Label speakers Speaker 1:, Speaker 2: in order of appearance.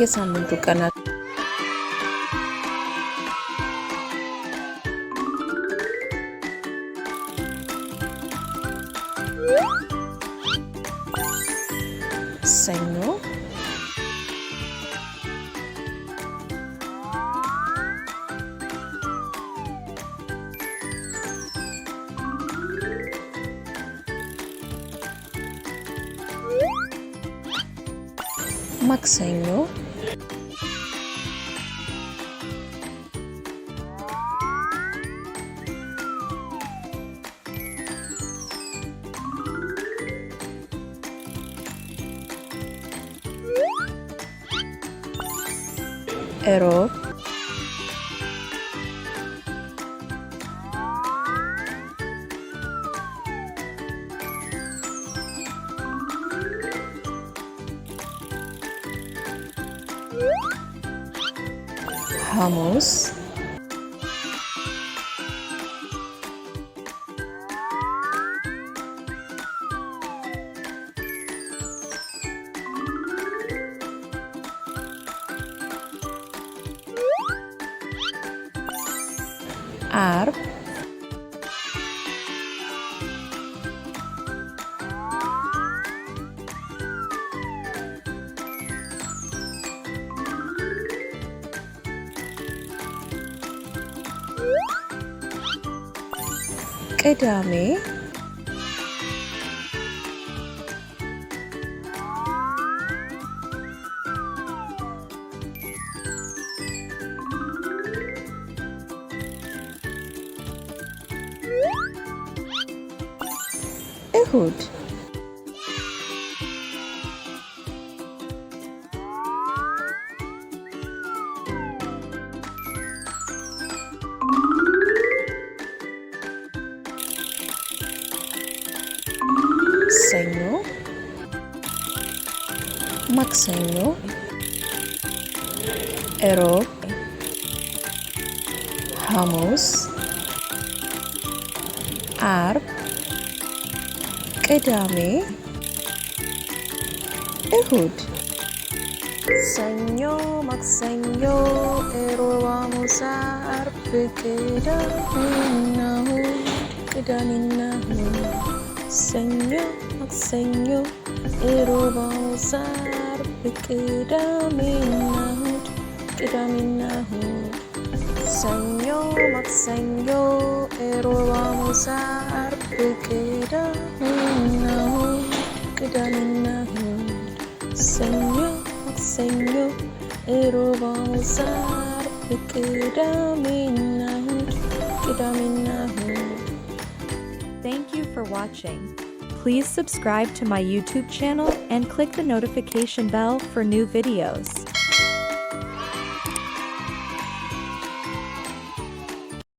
Speaker 1: የሳምንቱ ቀናት ሰኞ ማክሰኞ እሮብ ሐሙስ ዓርብ ቅዳሜ እሁድ ሰኞ ማክሰኞ እሮብ ሐሙስ ዓርብ ቅዳሜ እሁድ ሰኞ ማክሰኞ እሮብ ሐሙስ ዓርብ ቅዳሜና እሁድ ሰኞ ማክሰኞ እሮብ ሐሙስ ዓርብ ቅዳሜና እሁድ ሰኞ ማክሰኞ እሮብ ሐሙስ ዓርብ ቅዳሜና እሁድ ሰኞ ማክሰኞ እሮብ ሐሙስ ዓርብ ቅዳሜና እሁድ
Speaker 2: Thank you for watching. Please subscribe to my YouTube channel and click the notification bell for new videos.